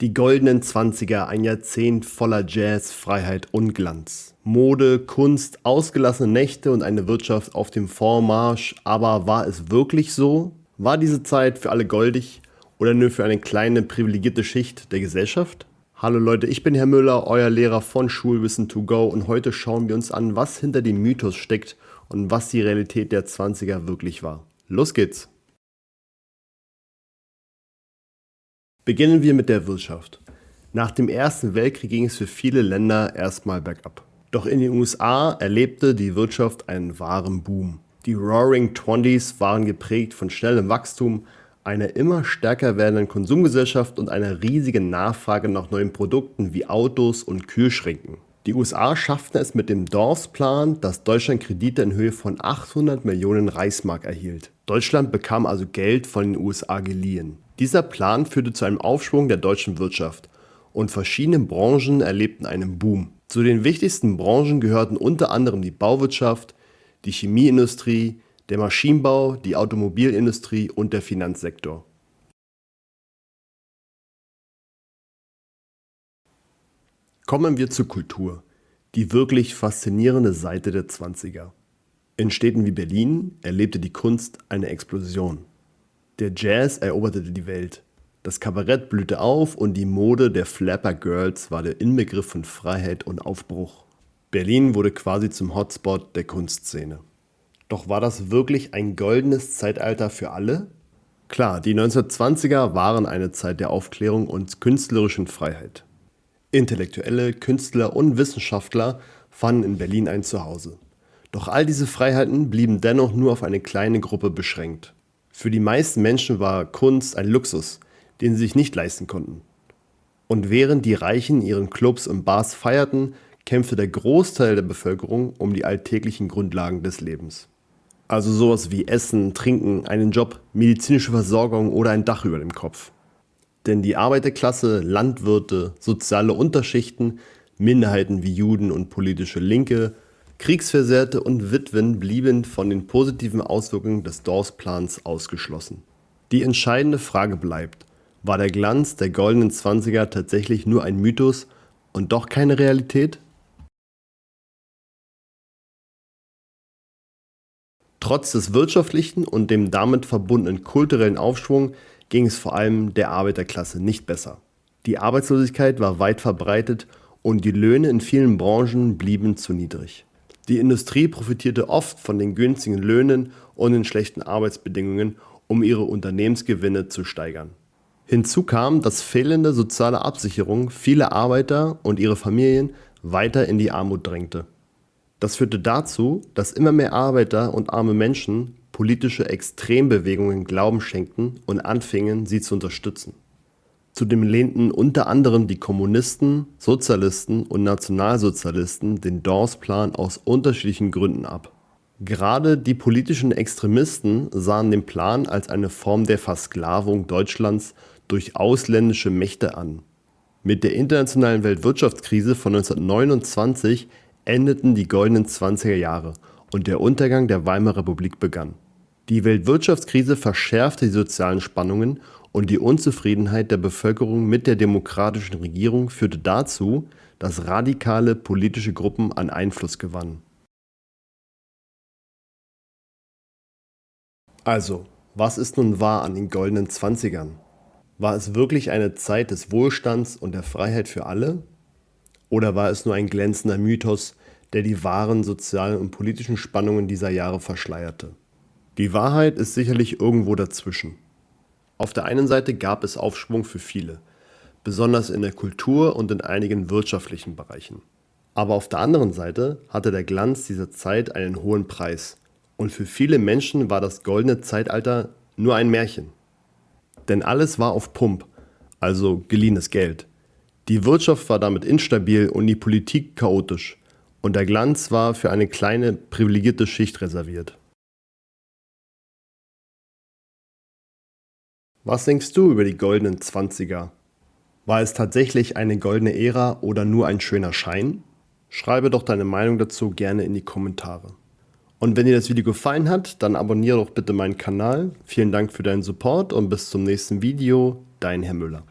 Die goldenen Zwanziger, ein Jahrzehnt voller Jazz, Freiheit und Glanz. Mode, Kunst, ausgelassene Nächte und eine Wirtschaft auf dem Vormarsch. Aber war es wirklich so? War diese Zeit für alle goldig oder nur für eine kleine privilegierte Schicht der Gesellschaft? Hallo Leute, ich bin Herr Müller, euer Lehrer von Schulwissen to go, und heute schauen wir uns an, was hinter dem Mythos steckt und was die Realität der Zwanziger wirklich war. Los geht's! Beginnen wir mit der Wirtschaft. Nach dem Ersten Weltkrieg ging es für viele Länder erstmal bergab. Doch in den USA erlebte die Wirtschaft einen wahren Boom. Die Roaring Twenties waren geprägt von schnellem Wachstum, einer immer stärker werdenden Konsumgesellschaft und einer riesigen Nachfrage nach neuen Produkten wie Autos und Kühlschränken. Die USA schafften es mit dem Dawes-Plan, dass Deutschland Kredite in Höhe von 800 Millionen Reichsmark erhielt. Deutschland bekam also Geld von den USA geliehen. Dieser Plan führte zu einem Aufschwung der deutschen Wirtschaft und verschiedene Branchen erlebten einen Boom. Zu den wichtigsten Branchen gehörten unter anderem die Bauwirtschaft, die Chemieindustrie, der Maschinenbau, die Automobilindustrie und der Finanzsektor. Kommen wir zur Kultur, die wirklich faszinierende Seite der 20er. In Städten wie Berlin erlebte die Kunst eine Explosion. Der Jazz eroberte die Welt, das Kabarett blühte auf und die Mode der Flapper Girls war der Inbegriff von Freiheit und Aufbruch. Berlin wurde quasi zum Hotspot der Kunstszene. Doch war das wirklich ein goldenes Zeitalter für alle? Klar, die 1920er waren eine Zeit der Aufklärung und künstlerischen Freiheit. Intellektuelle, Künstler und Wissenschaftler fanden in Berlin ein Zuhause. Doch all diese Freiheiten blieben dennoch nur auf eine kleine Gruppe beschränkt. Für die meisten Menschen war Kunst ein Luxus, den sie sich nicht leisten konnten. Und während die Reichen ihren Clubs und Bars feierten, kämpfte der Großteil der Bevölkerung um die alltäglichen Grundlagen des Lebens. Also sowas wie Essen, Trinken, einen Job, medizinische Versorgung oder ein Dach über dem Kopf. Denn die Arbeiterklasse, Landwirte, soziale Unterschichten, Minderheiten wie Juden und politische Linke, Kriegsversehrte und Witwen blieben von den positiven Auswirkungen des Dawes-Plans ausgeschlossen. Die entscheidende Frage bleibt: War der Glanz der goldenen Zwanziger tatsächlich nur ein Mythos und doch keine Realität? Trotz des wirtschaftlichen und dem damit verbundenen kulturellen Aufschwung ging es vor allem der Arbeiterklasse nicht besser. Die Arbeitslosigkeit war weit verbreitet und die Löhne in vielen Branchen blieben zu niedrig. Die Industrie profitierte oft von den günstigen Löhnen und den schlechten Arbeitsbedingungen, um ihre Unternehmensgewinne zu steigern. Hinzu kam, dass fehlende soziale Absicherung viele Arbeiter und ihre Familien weiter in die Armut drängte. Das führte dazu, dass immer mehr Arbeiter und arme Menschen politische Extrembewegungen Glauben schenkten und anfingen, sie zu unterstützen. Zudem lehnten unter anderem die Kommunisten, Sozialisten und Nationalsozialisten den Dawes-Plan aus unterschiedlichen Gründen ab. Gerade die politischen Extremisten sahen den Plan als eine Form der Versklavung Deutschlands durch ausländische Mächte an. Mit der internationalen Weltwirtschaftskrise von 1929 endeten die goldenen 20er Jahre und der Untergang der Weimarer Republik begann. Die Weltwirtschaftskrise verschärfte die sozialen Spannungen und die Unzufriedenheit der Bevölkerung mit der demokratischen Regierung führte dazu, dass radikale politische Gruppen an Einfluss gewannen. Also, was ist nun wahr an den goldenen Zwanzigern? War es wirklich eine Zeit des Wohlstands und der Freiheit für alle? Oder war es nur ein glänzender Mythos, der die wahren sozialen und politischen Spannungen dieser Jahre verschleierte? Die Wahrheit ist sicherlich irgendwo dazwischen. Auf der einen Seite gab es Aufschwung für viele, besonders in der Kultur und in einigen wirtschaftlichen Bereichen. Aber auf der anderen Seite hatte der Glanz dieser Zeit einen hohen Preis und für viele Menschen war das goldene Zeitalter nur ein Märchen. Denn alles war auf Pump, also geliehenes Geld. Die Wirtschaft war damit instabil und die Politik chaotisch und der Glanz war für eine kleine, privilegierte Schicht reserviert. Was denkst du über die goldenen Zwanziger? War es tatsächlich eine goldene Ära oder nur ein schöner Schein? Schreibe doch deine Meinung dazu gerne in die Kommentare. Und wenn dir das Video gefallen hat, dann abonniere doch bitte meinen Kanal. Vielen Dank für deinen Support und bis zum nächsten Video, dein Herr Müller.